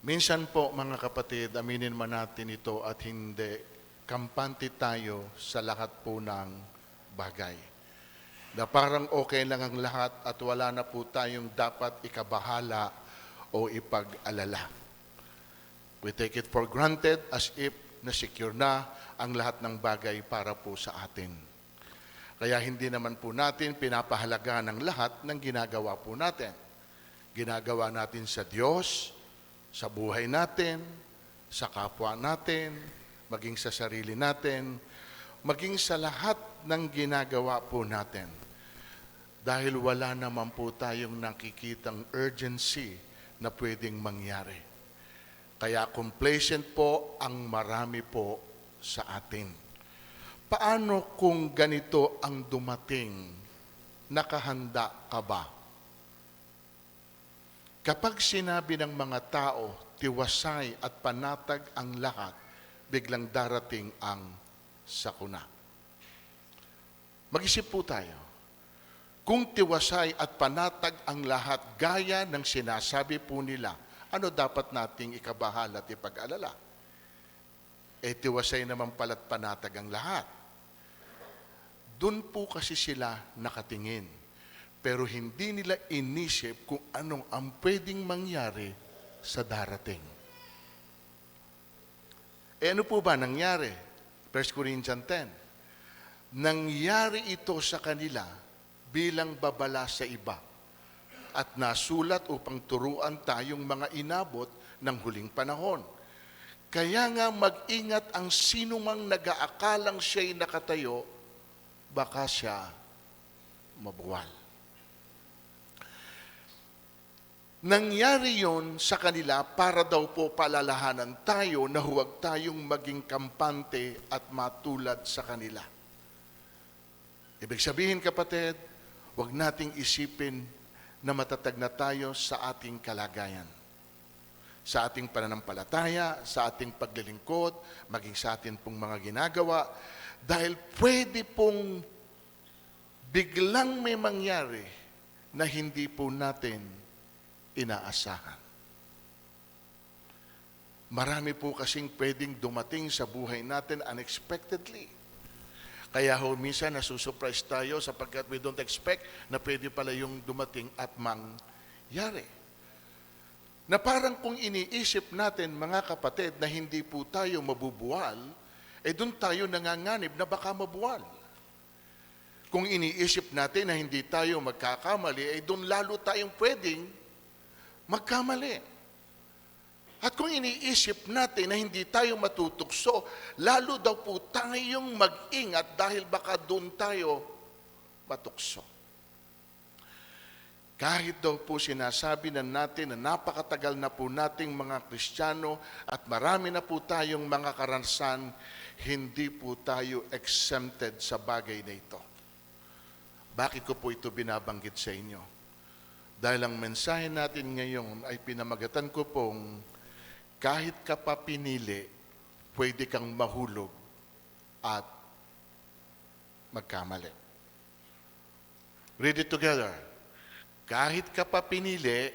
Minsan po mga kapatid, aminin man natin ito at hindi, kampante tayo sa lahat po ng bagay. Na parang okay lang ang lahat at wala na po tayong dapat ikabahala o ipag-alala. We take it for granted as if na-secure na ang lahat ng bagay para po sa atin. Kaya hindi naman po natin pinapahalaga ng lahat ng ginagawa po natin. Ginagawa natin sa Diyos, sa buhay natin, sa kapwa natin, maging sa sarili natin, maging sa lahat ng ginagawa po natin. Dahil wala naman po tayong nakikitang urgency na pwedeng mangyari. Kaya complacent po ang marami po sa atin. Paano kung ganito ang dumating? Nakahanda ka ba? Kapag sinabi ng mga tao, tiwasay at panatag ang lahat, biglang darating ang sakuna. Mag-isip po tayo. Kung tiwasay at panatag ang lahat gaya ng sinasabi po nila, ano dapat nating ikabahala at ipag-alala? Tiwasay naman pala't panatag ang lahat. Doon po kasi sila nakatingin. Pero hindi nila inisip kung anong ang pwedeng mangyari sa darating. Ano po ba nangyari? 1 Corinthians 10. Nangyari ito sa kanila bilang babala sa iba at nasulat upang turuan tayong mga inabot ng huling panahon. Kaya nga mag-ingat ang sinumang nag-aakalang siya'y nakatayo, baka siya mabuwal. Nangyari yon sa kanila para daw po palalahanan tayo na huwag tayong maging kampante at matulad sa kanila. Ibig sabihin kapatid, huwag nating isipin na matatag na tayo sa ating kalagayan. Sa ating pananampalataya, sa ating paglilingkod, maging sa ating pong mga ginagawa, dahil pwede pong biglang may mangyari na hindi po natin inaasahan. Marami po kasing pwedeng dumating sa buhay natin unexpectedly. Kaya minsan nasusurprise tayo sapagkat we don't expect na pwede pala yung dumating at mangyari. Na parang kung iniisip natin mga kapatid na hindi po tayo mabubuwal, doon tayo nanganganib na baka mabuwal. Kung iniisip natin na hindi tayo magkakamali, doon lalo tayong pwedeng magkamali. At kung iniisip natin na hindi tayo matutukso, lalo daw po tayong mag-ingat dahil baka doon tayo matukso. Kahit daw po sinasabi na natin na napakatagal na po nating mga Kristiyano at marami na po tayong mga karanasan, hindi po tayo exempted sa bagay na ito. Bakit ko po ito binabanggit sa inyo? Dahil ang mensahe natin ngayon ay pinamagatan ko pong kahit ka pa pinili, pwede kang mahulog at magkamali. Read it together. Kahit ka pa pinili,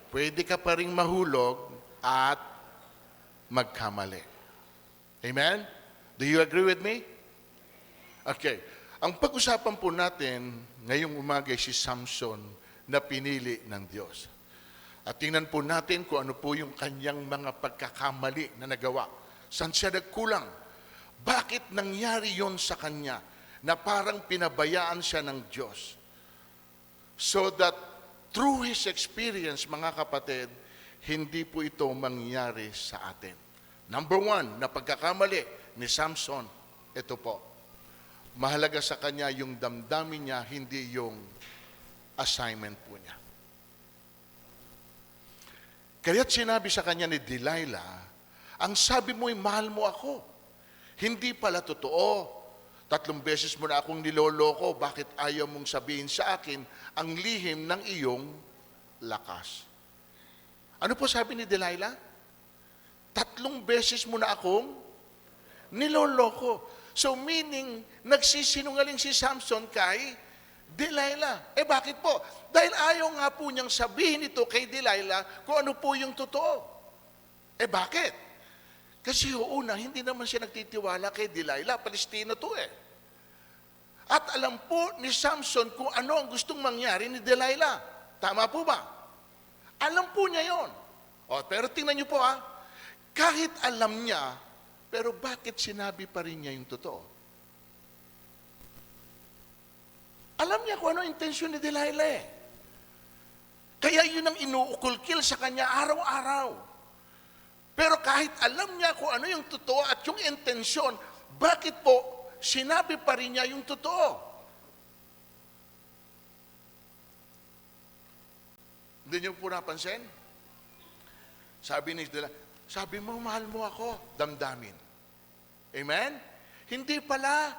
pwede ka pa ring mahulog at magkamali. Amen? Do you agree with me? Okay. Ang pag-usapan po natin ngayong umaga si Samson na pinili ng Diyos. At tingnan po natin kung ano po yung kanyang mga pagkakamali na nagawa. Saan siya nagkulang? Bakit nangyari yon sa kanya na parang pinabayaan siya ng Diyos? So that through his experience, mga kapatid, hindi po ito mangyari sa atin. Number one, na pagkakamali ni Samson, ito po, mahalaga sa kanya yung damdamin niya, hindi yung assignment po niya. Kaya't sinabi sa kanya ni Delilah, ang sabi mo'y mahal mo ako. Hindi pala totoo. 3 beses mo na akong niloloko, bakit ayaw mong sabihin sa akin ang lihim ng iyong lakas? Ano po sabi ni Delilah? 3 beses mo na akong niloloko. So meaning, nagsisinungaling si Samson kay Delilah. Bakit po? Dahil ayaw nga po niyang sabihin ito kay Delilah kung ano po yung totoo. Bakit? Kasi una, hindi naman siya nagtitiwala kay Delilah. Palestina to At alam po ni Samson kung ano ang gustong mangyari ni Delilah. Tama po ba? Alam po niya yon. Pero tingnan niyo po kahit alam niya, pero bakit sinabi pa rin niya yung totoo? Alam niya kung ano ang intensyon ni Delilah Kaya yun ang inuukulkil sa kanya araw-araw. Pero kahit alam niya kung ano yung totoo at yung intensyon, bakit po sinabi pa rin niya yung totoo? Hindi niyo po napansin? Sabi ni Delilah, sabi mo, mahal mo ako, damdamin. Amen? Hindi pala.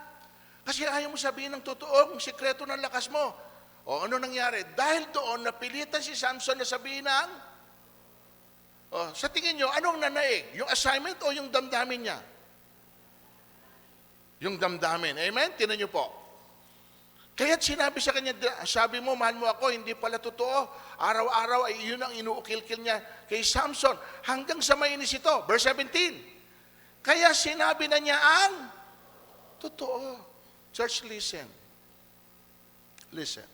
Kasi ayaw mo sabihin ng totoo, ang sikreto ng lakas mo. Ano nangyari? Dahil doon, napilitan si Samson na sabihin ng, sa tingin nyo, anong nanaig? Yung assignment o yung damdamin niya? Yung damdamin. Amen? Tinan nyo po. Kaya't sinabi sa kanya, sabi mo, mahal mo ako, hindi pala totoo. Araw-araw ay yun ang inuukil-kil niya kay Samson. Hanggang sa mainis ito. Verse 17. Kaya sinabi na niya ang totoo. Church, listen. Listen.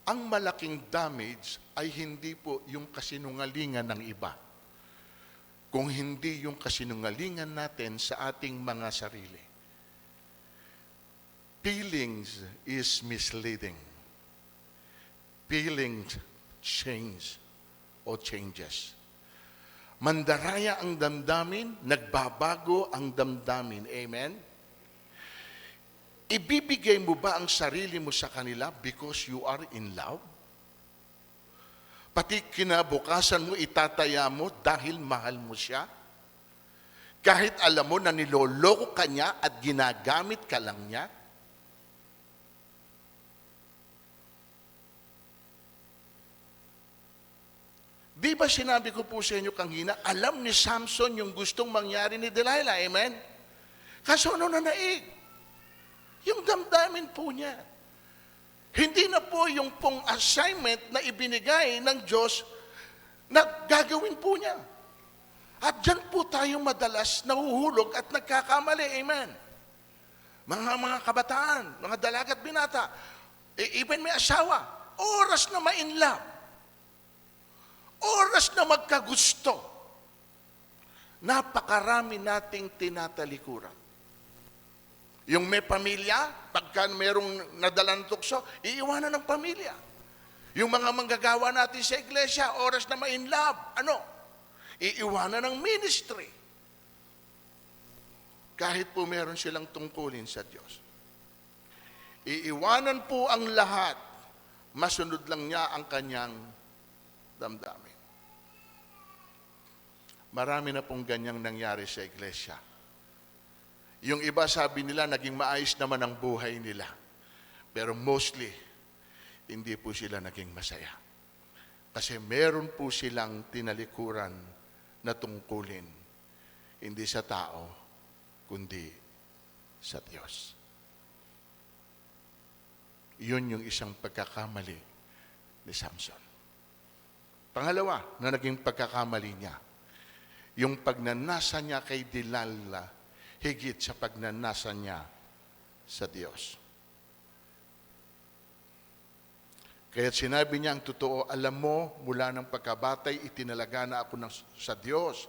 Ang malaking damage ay hindi po yung kasinungalingan ng iba. Kung hindi yung kasinungalingan natin sa ating mga sarili. Feelings is misleading. Feelings change o changes. Mandaraya ang damdamin, nagbabago ang damdamin. Amen? Ibibigay mo ba ang sarili mo sa kanila because you are in love? Pati kinabukasan mo, itataya mo dahil mahal mo siya? Kahit alam mo na niloloko ka niya at ginagamit ka lang niya? Di ba sinabi ko po sa inyo kanina, alam ni Samson yung gustong mangyari ni Delilah, amen? Kaso ano na naig? Yung damdamin po niya. Hindi na po yung pong assignment na ibinigay ng Diyos na gagawin po niya. At dyan po tayo madalas nahuhulog at nagkakamali, amen? Mga kabataan, mga dalaga at binata, even may asawa, oras na ma-in love, oras na magkagusto, napakarami nating tinatalikuran. Yung may pamilya, pagka merong nadalang tukso, iiwanan ng pamilya. Yung mga manggagawa natin sa iglesia, oras na ma-in love, iiwanan ng ministry. Kahit po meron silang tungkulin sa Diyos. Iiwanan po ang lahat, masunod lang niya ang kanyang damdamin. Marami na pong ganyang nangyari sa iglesia. Yung iba sabi nila, naging maayos naman ang buhay nila. Pero mostly, hindi po sila naging masaya. Kasi meron po silang tinalikuran na tungkulin. Hindi sa tao, kundi sa Diyos. Yun yung isang pagkakamali ni Samson. Pangalawa na naging pagkakamali niya, yung pagnanasa niya kay Delilah, higit sa pagnanasa niya sa Diyos. Kaya sinabi niya ang totoo, alam mo, mula ng pagkabatay, itinalaga na ako sa Diyos.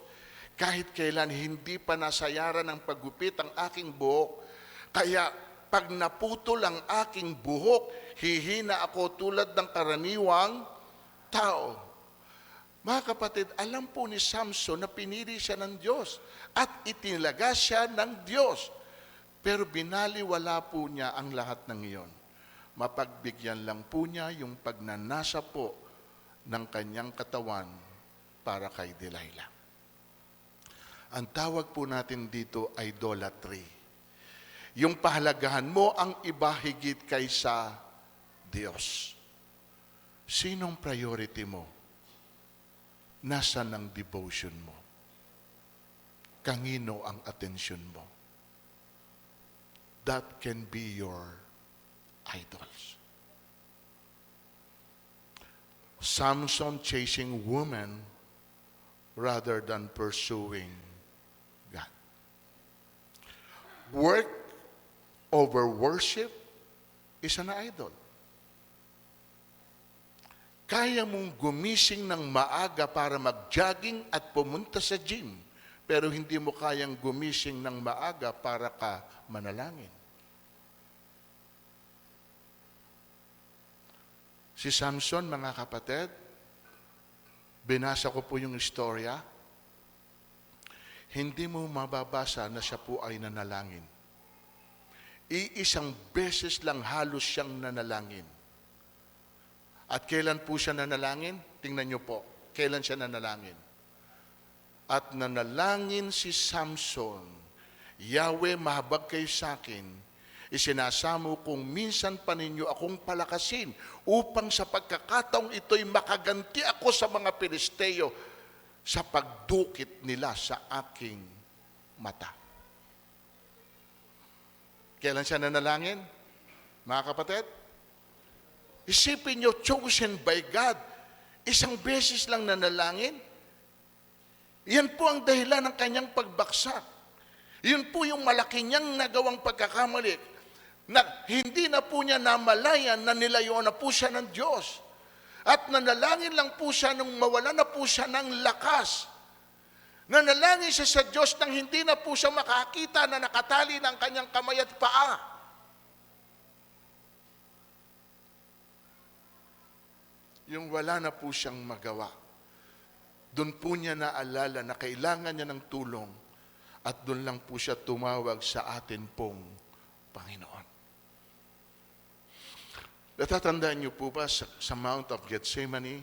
Kahit kailan hindi pa nasayaran ng paggupit ang aking buhok, kaya pag naputol ang aking buhok, hihina ako tulad ng karaniwang tao. Mga kapatid, alam po ni Samson na pinili siya ng Diyos at itinilaga siya ng Diyos. Pero binaliwala po niya ang lahat ng iyon. Mapagbigyan lang po niya yung pagnanasa po ng kanyang katawan para kay Delilah. Ang tawag po natin dito ay idolatry. Yung pahalagahan mo ang iba higit kaysa Diyos. Sinong priority mo? Nasaan ang devotion mo? Kanino ang atensyon mo? That can be your idols. Samson chasing women rather than pursuing God. Work over worship is an idol. Kaya mong gumising ng maaga para mag-jogging at pumunta sa gym, pero hindi mo kayang gumising ng maaga para ka manalangin. Si Samson, mga kapatid, binasa ko po yung istorya, hindi mo mababasa na siya po ay nanalangin. Iisang beses lang halos siyang nanalangin. At kailan po siya nanalangin? Tingnan niyo po, kailan siya nanalangin. At nanalangin si Samson, Yahweh, mahabag kayo sa akin, isinasamo kung minsan pa ninyo akong palakasin upang sa pagkakataong ito'y makaganti ako sa mga Pilisteo sa pagdukit nila sa aking mata. Kailan siya nanalangin? Mga kapatid, isipin nyo, chosen by God, isang beses lang nanalangin. Yan po ang dahilan ng kanyang pagbaksak. Yun po yung malaki niyang nagawang pagkakamali, na hindi na po niya namalayan na nilayuan na po siya ng Diyos. At nanalangin lang po siya nung mawala na po siya ng lakas. Nanalangin siya sa Diyos nang hindi na po siya makakita na nakatali ng kanyang kamay at paa. Yung wala na po siyang magawa. Doon po niya naalala na kailangan niya ng tulong at doon lang po siya tumawag sa atin pong Panginoon. Natatandaan niyo po ba sa Mount of Gethsemane,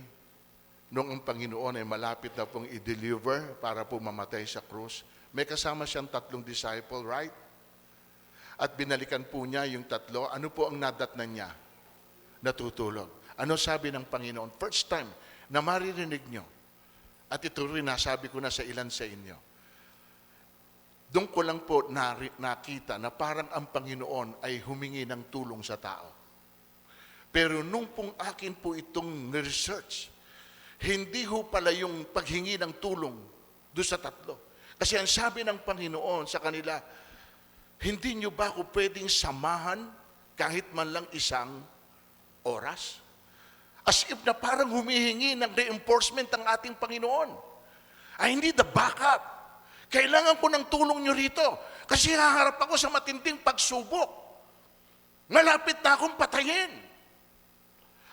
nung ang Panginoon ay malapit na pong i-deliver para po mamatay sa krus, may kasama siyang 3 disciple, right? At binalikan po niya yung 3. Ano po ang nadatnan niya? Natutulog. Ano sabi ng Panginoon? First time na maririnig nyo. At ito rin nasabi ko na sa ilan sa inyo. Doon ko lang po nakita na parang ang Panginoon ay humingi ng tulong sa tao. Pero nung pong akin po itong research, hindi ho pala yung paghingi ng tulong doon sa 3. Kasi ang sabi ng Panginoon sa kanila, hindi nyo ba ako pwedeng samahan kahit man lang isang oras? As if na parang humihingi ng reinforcement ang ating Panginoon. I need the backup. Kailangan ko ng tulong nyo rito. Kasi haharap ako sa matinding pagsubok. Malapit na akong patayin.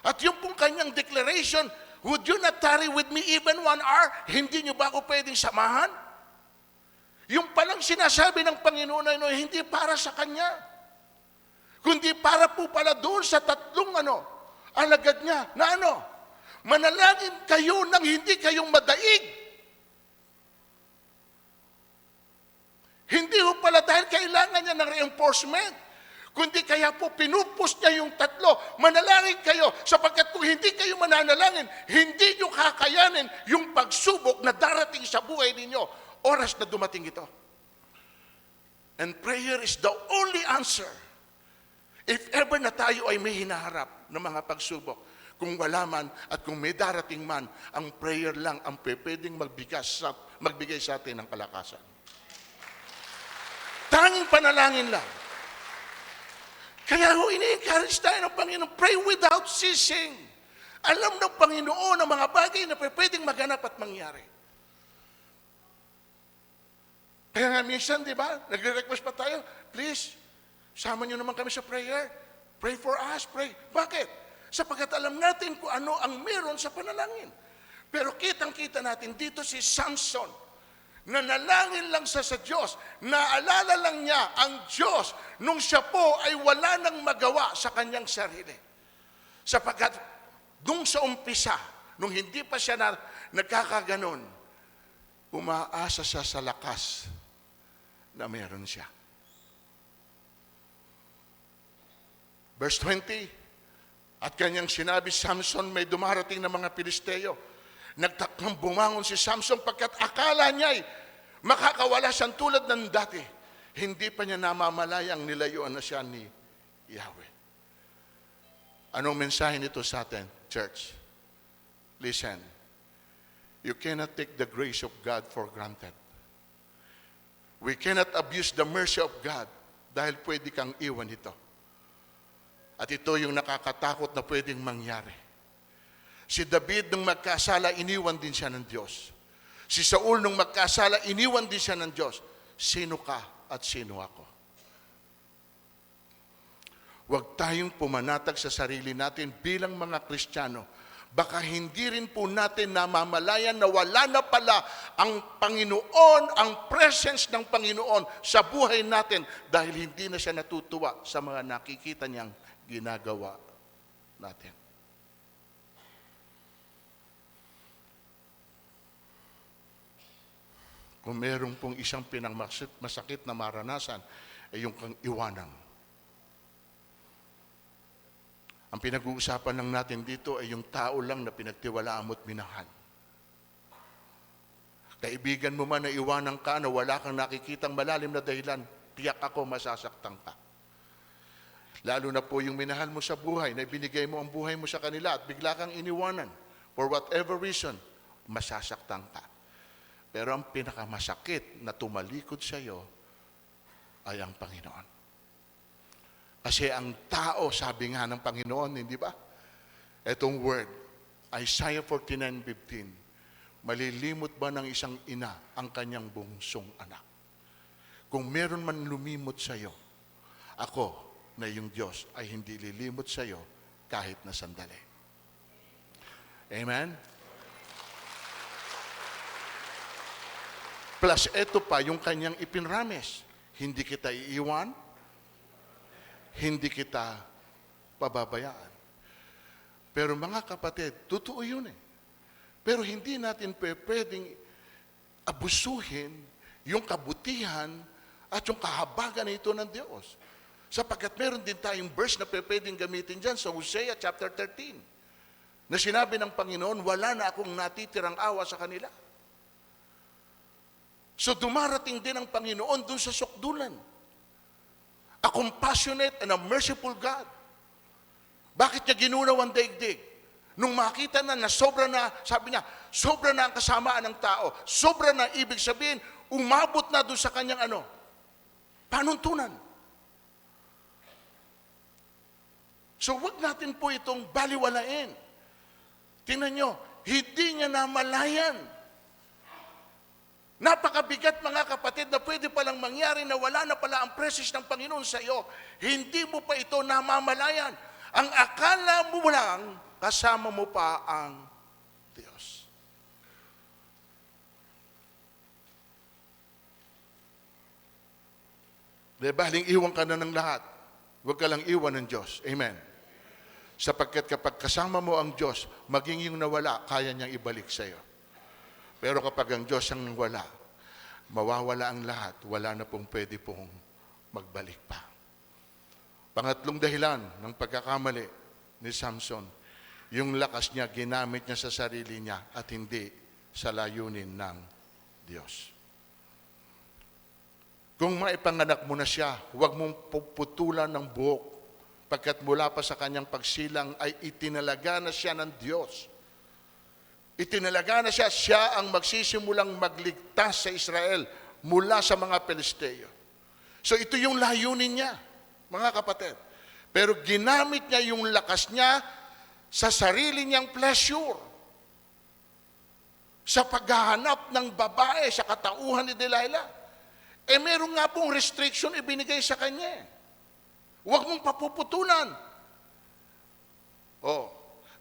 At yung pong kanyang declaration, would you not tarry with me even 1 hour? Hindi nyo ba ako pwedeng samahan? Yung palang sinasabi ng Panginoon ay hindi para sa kanya. Kundi para po pala doon sa 3 alagad niya, na manalangin kayo nang hindi kayong madaig. Hindi ho pala dahil kailangan niya ng reinforcement, kundi kaya po pinupus niya yung 3, manalangin kayo, sapagkat kung hindi kayo mananalangin, hindi nyo kakayanin yung pagsubok na darating sa buhay ninyo, oras na dumating ito. And prayer is the only answer. If ever na tayo ay may hinaharap ng mga pagsubok, kung wala man at kung may darating man, ang prayer lang ang pwedeng magbigay sa atin ng kalakasan. Tanging panalangin lang. Kaya ho, ini-encourage tayo ng Panginoon, pray without ceasing. Alam ng Panginoon ang mga bagay na pwedeng maganap at mangyari. Kaya nga minsan, di ba, nagre-request pa tayo, please, sama nyo naman kami sa prayer. Pray for us, pray. Bakit? Sapagkat alam natin kung ano ang meron sa panalangin. Pero kitang-kita natin dito si Samson, nanalangin lang sa Diyos. Naalala lang niya ang Diyos nung siya po ay wala nang magawa sa kanyang sarili. Sapagkat nung sa umpisa, nung hindi pa siya nagkakaganon, umaasa siya sa lakas na meron siya. Verse 20, at kanyang sinabi, Samson, may dumarating na mga Pilisteo. Nagtakang bumangon si Samson pagkat akala niya'y makakawala siyang tulad ng dati. Hindi pa niya namamalayang nilayuan na siya ni Yahweh. Anong mensahe nito sa atin, church? Listen, you cannot take the grace of God for granted. We cannot abuse the mercy of God dahil pwede kang iwan ito. At ito yung nakakatakot na pwedeng mangyari. Si David nung magkasala, iniwan din siya ng Diyos. Si Saul nung magkasala, iniwan din siya ng Diyos. Sino ka at sino ako? Huwag tayong pumanatag sa sarili natin bilang mga Kristiyano. Baka hindi rin po natin namamalayan na wala na pala ang Panginoon, ang presence ng Panginoon sa buhay natin dahil hindi na siya natutuwa sa mga nakikita niyang ginagawa natin. Kung meron pong isang pinangmasakit na maranasan, ay yung kang iwanan. Ang pinag-uusapan lang natin dito ay yung tao lang na pinagtiwalaan mo at minahal. Kaibigan mo man na iwanan ka na wala kang nakikitang malalim na dahilan, tiyak ako masasaktan ka. Lalo na po yung minahal mo sa buhay, na ibinigay mo ang buhay mo sa kanila at bigla kang iniwanan. For whatever reason, masasaktan ka. Pero ang pinakamasakit na tumalikod sa iyo ay ang Panginoon. Kasi ang tao, sabi nga ng Panginoon, hindi ba? Itong word, Isaiah 49:15, malilimot ba ng isang ina ang kanyang bungsong anak? Kung meron man lumimot sa iyo, ako na yung Diyos ay hindi lilimot sa iyo kahit na sandali. Amen? Plus, ito pa yung kanyang ipinrames. Hindi kita iiwan, hindi kita pababayaan. Pero mga kapatid, totoo yun eh. Pero hindi natin pwedeng abusuhin yung kabutihan at yung kahabagan ito ng Diyos. Sapagkat meron din tayong verse na pwedeng gamitin dyan sa Hosea chapter 13 na sinabi ng Panginoon, wala na akong natitirang awa sa kanila. So dumarating din ang Panginoon dun sa sukdulan. A compassionate and a merciful God. Bakit niya ginunaw ang daigdig? Nung makita na sobra na, sabi niya, sobra na ang kasamaan ng tao. Sobra na, ibig sabihin, umabot na doon sa kanyang panuntunan. So wag natin po itong baliwalain. Tingnan nyo, hindi niya namalayan. Napakabigat mga kapatid na pwede palang mangyari na wala na pala ang presence ng Panginoon sa iyo. Hindi mo pa ito namamalayan. Ang akala mo lang, kasama mo pa ang Diyos. Diba, haling iwan ka na ng lahat. Huwag ka lang iwan ng Diyos. Amen. Sapagkat kapag kasama mo ang Diyos, maging yung nawala, kaya niyang ibalik sa iyo. Pero kapag ang Diyos ang wala, mawawala ang lahat, wala na pong pwede pong magbalik pa. Pangatlong dahilan ng pagkakamali ni Samson, yung lakas niya, ginamit niya sa sarili niya at hindi sa layunin ng Diyos. Kung maipanganak mo na siya, huwag mong puputulan ng buhok, pagkat mula pa sa kanyang pagsilang ay itinalaga na siya ng Diyos. Itinalaga na siya ang magsisimulang magligtas sa Israel mula sa mga Pelisteo. So ito yung layunin niya, mga kapatid. Pero ginamit niya yung lakas niya sa sarili niyang pleasure. Sa paghahanap ng babae sa katauhan ni Delilah. Meron nga pong restriction ibinigay sa kanya. Huwag mong papuputulan.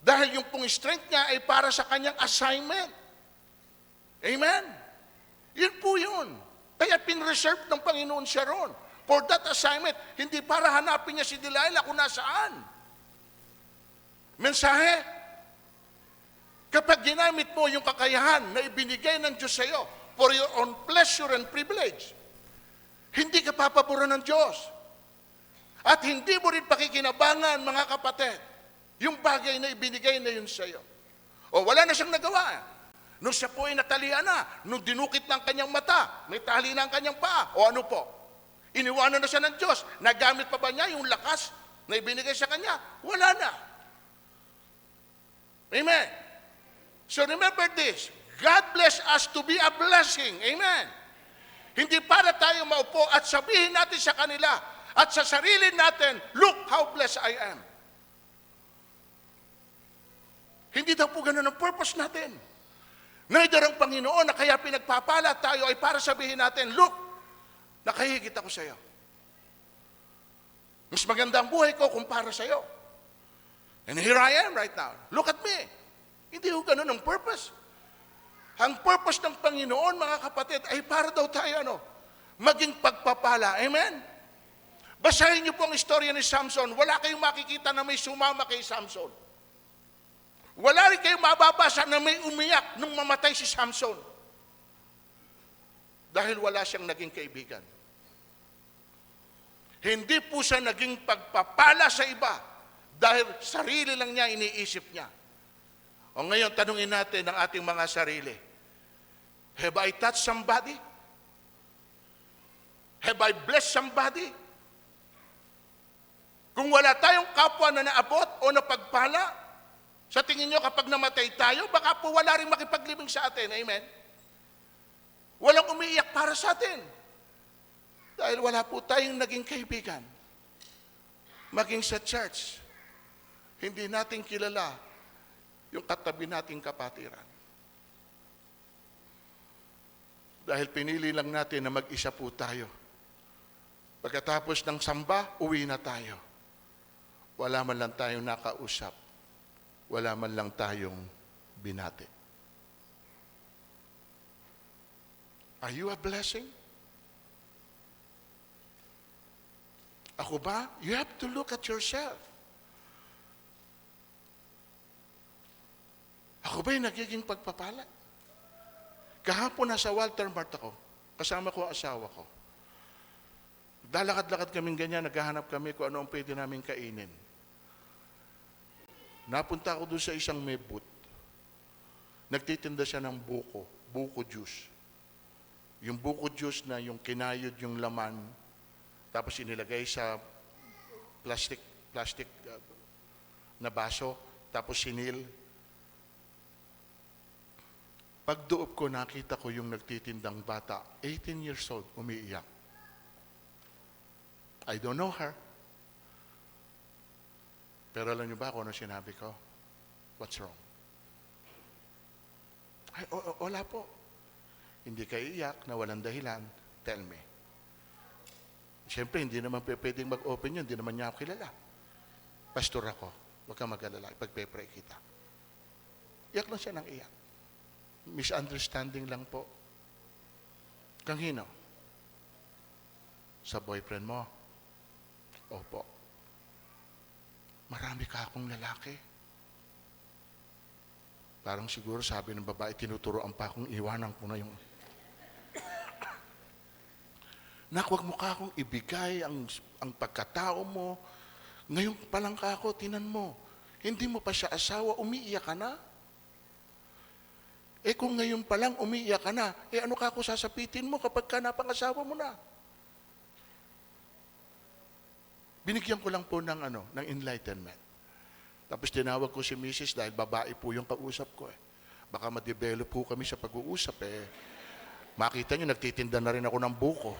Dahil yung pong strength niya ay para sa kanyang assignment. Amen? Yun po yun. Kaya pinreserve ng Panginoon siya ron. For that assignment, hindi para hanapin niya si Delilah kung nasaan. Mensahe, kapag ginamit mo yung kakayahan na ibinigay ng Diyos sa iyo for your own pleasure and privilege, hindi ka papaboran ng Diyos. At hindi mo rin pakikinabangan, mga kapatid, yung bagay na ibinigay na yun sa iyo. Wala na siyang nagawa. Nung siya po ay natalian na, nung dinukit ng kanyang mata, may tali na ang kanyang paa, ano po? Iniwanan na siya ng Diyos. Nagamit pa ba niya yung lakas na ibinigay sa kanya? Wala na. Amen. So remember this, God bless us to be a blessing. Amen. Hindi para tayo maupo at sabihin natin sa kanila at sa sarili natin, look how blessed I am. Hindi daw po ganun ang purpose natin. Neither ang Panginoon na kaya pinagpapala tayo ay para sabihin natin, look, nakahigit ako sa iyo. Mas maganda ang buhay ko kumpara sa iyo. And here I am right now. Look at me. Hindi ko ganun ang purpose. Ang purpose ng Panginoon, mga kapatid, ay para daw tayo, maging pagpapala. Amen? Basahin niyo po ang istorya ni Samson. Wala kayong makikita na may sumama kay Samson. Wala rin kayong mababasa na may umiyak nung mamatay si Samson. Dahil wala siyang naging kaibigan. Hindi po siya naging pagpapala sa iba dahil sarili lang niya iniisip niya. O ngayon, tanungin natin ang ating mga sarili. Have I touched somebody? Have I blessed somebody? Kung wala tayong kapwa na naabot o napagpala, sa tingin nyo kapag namatay tayo, baka po wala rin makipaglibing sa atin. Amen? Walang umiiyak para sa atin. Dahil wala po tayong naging kaibigan. Maging sa church, hindi natin kilala yung katabi nating kapatiran. Dahil pinili lang natin na mag-isa po tayo. Pagkatapos ng samba, uwi na tayo. Wala man lang tayong nakausap. Wala man lang tayong binati. Are you a blessing? Ako ba? You have to look at yourself. Ako ba yung nagiging pagpapala? Kahapon nasa Walter Mart ako, kasama ko ang asawa ko. Dalakad-lakad kaming ganyan, naghahanap kami kung ano ang pwede namin kainin. Napunta ako doon sa isang may booth. Nagtitinda siya ng buko juice. Yung buko juice na yung kinayod yung laman, tapos inilagay sa plastic na baso, tapos sinil. Pagdoob ko, nakita ko yung nagtitindang bata, 18 years old, umiiyak. I don't know her. Pero alam niyo ba kung ano sinabi ko? What's wrong? Ay, wala po. Hindi kayo iyak na walang dahilan. Tell me. Siyempre, hindi naman pwedeng mag-open yun. Hindi naman niya ako kilala. Pastor ako. Huwag kang mag-alala. Ipagpe-pray kita. Iyak lang siya ng iyak. Misunderstanding lang po. Kanghino? Sa boyfriend mo? Opo. Marami ka akong lalaki. Parang siguro sabi ng babae, tinuturoan pa akong iwanan ko na yung... Nak, wag mo ka akong ibigay ang pagkatao mo. Ngayon pa lang ka ako, tinan mo. Hindi mo pa siya asawa, umiiyak ka na. Eh kung ngayon pa lang umiiyak ka na, eh ano ka ako sasapitin mo kapag ka napangasawa mo na? Binigyan ko lang po ng enlightenment. Tapos tinawag ko si Mrs. dahil babae po yung kausap ko eh. Baka ma-develop po kami sa pag-uusap eh. Makita niyo, nagtitinda na rin ako ng buko.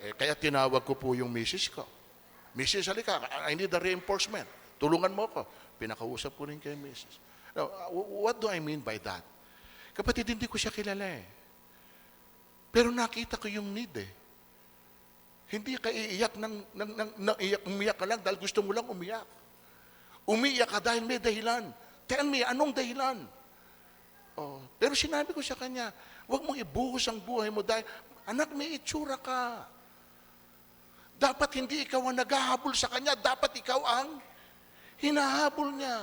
Eh, kaya tinawag ko po yung Mrs. ko. Mrs. halika, I need a reinforcement. Tulungan mo ko. Pinakausap ko rin kay Mrs. Now, what do I mean by that? Kapatid, hindi ko siya kilala eh. Pero nakita ko yung need eh. Hindi ka iiyak umiyak ka lang dahil gusto mo lang umiyak. Umiyak ka dahil may dahilan. Tell me, anong dahilan? Oh, pero sinabi ko sa kanya, huwag mong ibuhos ang buhay mo dahil, anak, may itsura ka. Dapat hindi ikaw ang naghahabol sa kanya, dapat ikaw ang hinahabol niya.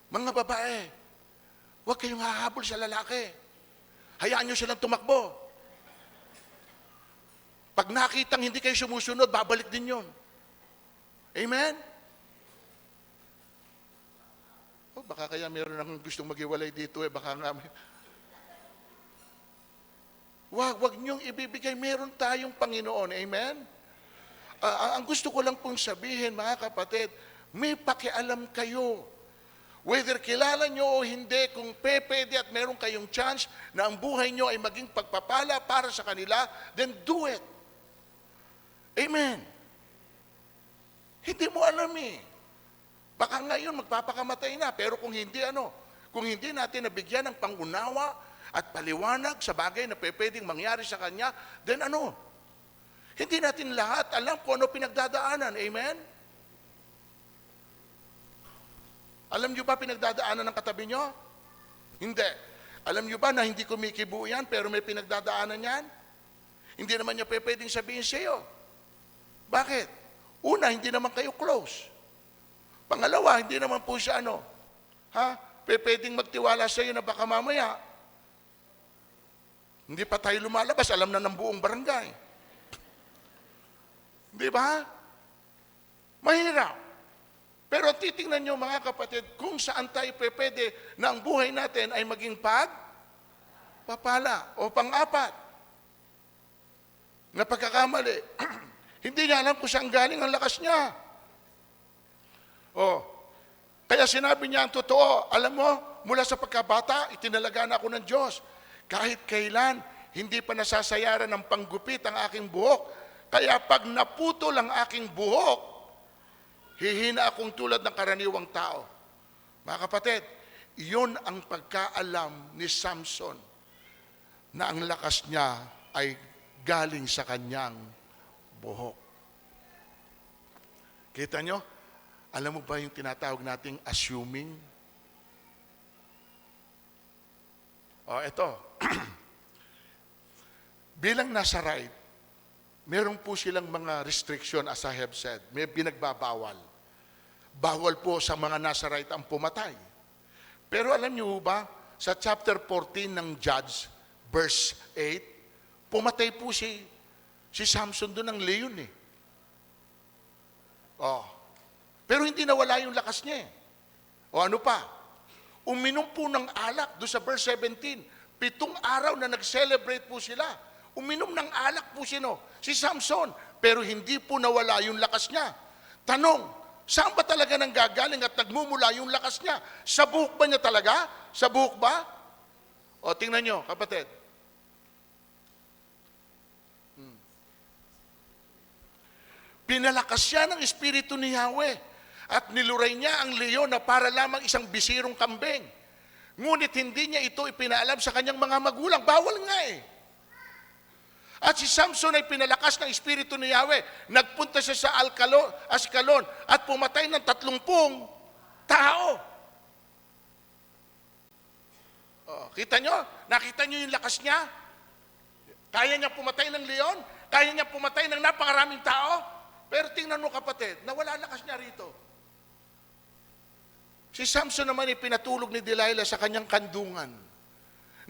Mga babae, huwag kayong hahabol sa lalaki. Hayaan nyo silang tumakbo. Pag nakitang hindi kayo sumusunod, babalik din yun. Amen? Oh, baka kaya meron akong gustong maghiwalay dito eh. Baka nga Wag niyong ibibigay. Meron tayong Panginoon. Amen? Ang gusto ko lang pong sabihin, mga kapatid, may pakialam kayo. Whether kilala nyo o hindi, kung pwede at meron kayong chance na ang buhay nyo ay maging pagpapala para sa kanila, then do it. Amen. Hindi mo alam eh. Baka ngayon magpapakamatay na, pero kung hindi kung hindi natin nabigyan ng pangunawa at paliwanag sa bagay na pwedeng mangyari sa kanya, then hindi natin lahat alam kung ano pinagdadaanan. Amen? Alam nyo ba pinagdadaanan ng katabi nyo? Hindi. Alam nyo ba na hindi kumikibo yan, pero may pinagdadaanan yan? Hindi naman niya pwedeng sabihin sa iyo. Bakit? Una, hindi naman kayo close. Pangalawa, hindi naman po siya pwedeng magtiwala sa iyo na baka mamaya, hindi pa tayo lumalabas, alam na ng buong barangay. Di ba? Mahirap. Pero titingnan nyo mga kapatid, kung saan tayo pwede na ang buhay natin ay maging papala o pang-apat na pagkakamali. Hindi niya alam kung saan galing ang lakas niya. Kaya sinabi niya ang totoo, alam mo, mula sa pagkabata, itinalaga na ako ng Diyos. Kahit kailan, hindi pa nasasayaran ng panggupit ang aking buhok. Kaya pag naputol ang aking buhok, hihina akong tulad ng karaniwang tao. Mga kapatid, iyon ang pagkaalam ni Samson na ang lakas niya ay galing sa kanyang buhok. Kita nyo? Alam mo ba yung tinatawag nating assuming? Ito. Bilang nasa right, meron po silang mga restriction as I have said. May binagbabawal. Bawal po sa mga nasa right ang pumatay. Pero alam niyo ba, sa chapter 14 ng Judge, verse 8, pumatay po si Samson doon ng leon eh. Pero hindi nawala yung lakas niya eh. Ano pa? Uminom po ng alak doon sa verse 17. 7 araw na nag-celebrate po sila. Uminom ng alak po si Samson. Pero hindi po nawala yung lakas niya. Tanong, saan ba talaga nang gagaling at nagmumula yung lakas niya? Sa buhok ba niya talaga? Sa buhok ba? Tingnan nyo, kapatid. Pinalakas siya ng Espiritu ni Yahweh at niluray niya ang leon na para lamang isang bisirong kambing. Ngunit hindi niya ito ipinaalam sa kanyang mga magulang. Bawal nga eh. At si Samson ay pinalakas ng Espiritu ni Yahweh. Nagpunta siya sa Ascalon at pumatay ng 30 tao. Kita nyo? Nakita nyo yung lakas niya? Kaya niya pumatay ng leon? Kaya niya pumatay ng napakaraming tao? Pero tingnan mo kapatid, nawala lakas niya rito. Si Samson naman ay pinatulog ni Delilah sa kanyang kandungan.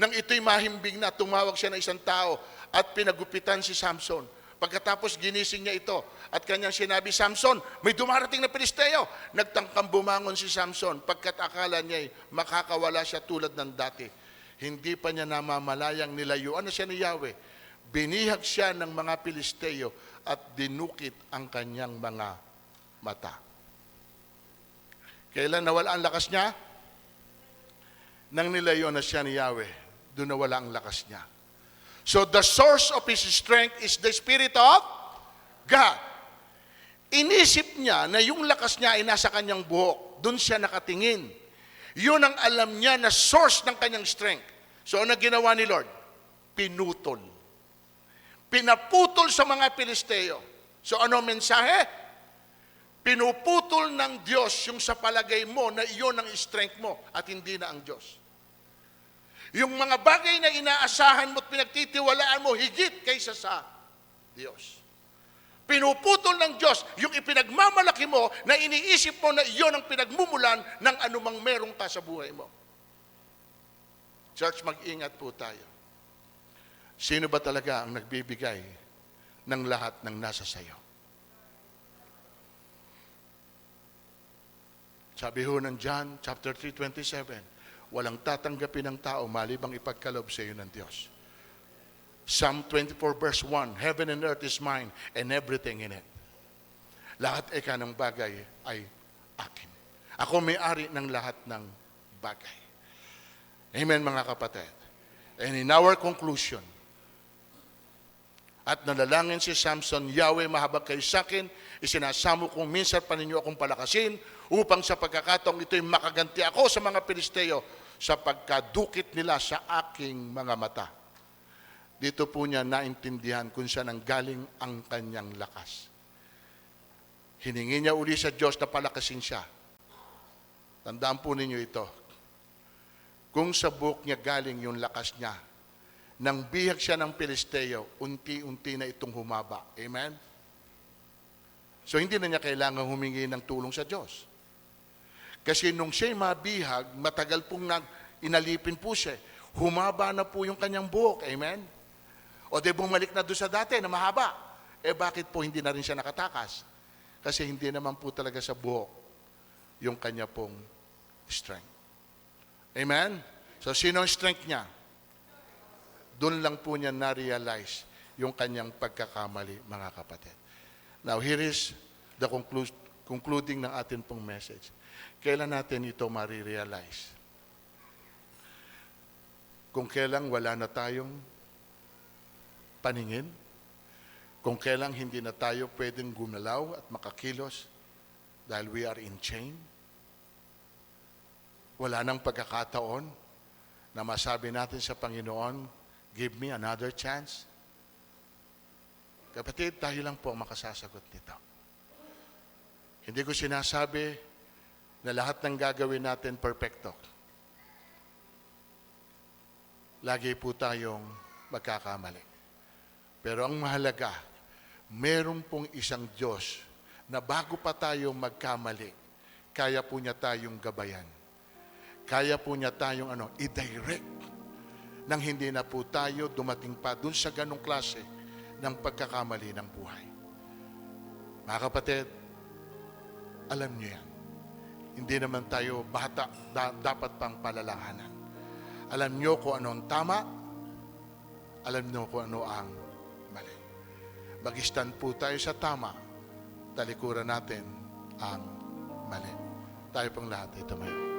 Nang ito'y mahimbing na, tumawag siya ng isang tao at pinagupitan si Samson. Pagkatapos ginising niya ito at kanyang sinabi, Samson, may dumarating na Pilisteo. Nagtangkang bumangon si Samson pagkat akala niya makakawala siya tulad ng dati. Hindi pa niya namamalayang nilayuan na siya ni Yahweh. Binihag siya ng mga Pilisteo at dinukit ang kanyang mga mata. Kailan nawala ang lakas niya? Nang nilayuan na siya ni Yahweh, doon nawala ang lakas niya. So the source of his strength is the Spirit of God. Inisip niya na yung lakas niya ay nasa kanyang buhok. Doon siya nakatingin. Yun ang alam niya na source ng kanyang strength. So ano ginawa ni Lord? Pinutol. Pinaputol sa mga Pilisteo. So ano mensahe? Pinuputol ng Diyos yung sa palagay mo na iyon ang strength mo at hindi na ang Diyos. Yung mga bagay na inaasahan mo at pinagtitiwalaan mo higit kaysa sa Diyos. Pinuputol ng Diyos yung ipinagmamalaki mo na iniisip mo na iyon ang pinagmumulan ng anumang merong ka sa buhay mo. Church, mag-ingat po tayo. Sino ba talaga ang nagbibigay ng lahat ng nasa sayo? Sabi ho ng John chapter 3:27, walang tatanggapin ng tao malibang ipagkaloob sa iyo ng Diyos. Psalm 24 verse 1, heaven and earth is mine and everything in it. Lahat ng bagay ay akin. Ako may-ari ng lahat ng bagay. Amen, mga kapatid. And in our conclusion, at nalangin si Samson, Yahweh, mahabag kayo sa akin, isinasamo kong minsan pa ninyo akong palakasin, upang sa pagkakataong ito'y makaganti ako sa mga Pilisteo sa pagkadukit nila sa aking mga mata. Dito po niya naintindihan kung saan ang galing ang kanyang lakas. Hiningi niya uli sa Diyos na palakasin siya. Tandaan po ninyo ito. Kung sa buhok niya galing yung lakas niya, nang bihag siya ng Pilisteo, unti-unti na itong humaba. Amen? So hindi na niya kailangan humingi ng tulong sa Diyos. Kasi nung siya'y mabihag, matagal pong inalipin po siya. Humaba na po yung kanyang buhok. Amen? O di bumalik na doon sa dati na mahaba. Bakit po hindi na rin siya nakatakas? Kasi hindi naman po talaga sa buhok yung kanya pong strength. Amen? So sino ang strength niya? Doon lang po niya na-realize yung kanyang pagkakamali, mga kapatid. Now, here is the concluding ng atin pong message. Kailan natin ito marirealize? Kung kailan wala na tayong paningin, kung kailan hindi na tayo pwedeng gumalaw at makakilos dahil we are in chain, wala nang pagkakataon na masabi natin sa Panginoon, give me another chance. Kapatid, tayo lang po makasasagot nito. Hindi ko sinasabi na lahat ng gagawin natin perfecto. Lagi po tayong magkakamali. Pero ang mahalaga, meron pong isang Diyos na bago pa tayo magkamali, kaya po niya tayong gabayan. Kaya po niya tayong i-direct nang hindi na po tayo dumating pa dun sa ganong klase ng pagkakamali ng buhay. Mga kapatid, alam niyo yan. Hindi naman tayo bata, dapat pang palalahanan. Alam niyo kung ano ang tama, alam niyo kung ano ang mali. Mag-stand po tayo sa tama, talikuran natin ang mali. Tayo pong lahat ay tumayo.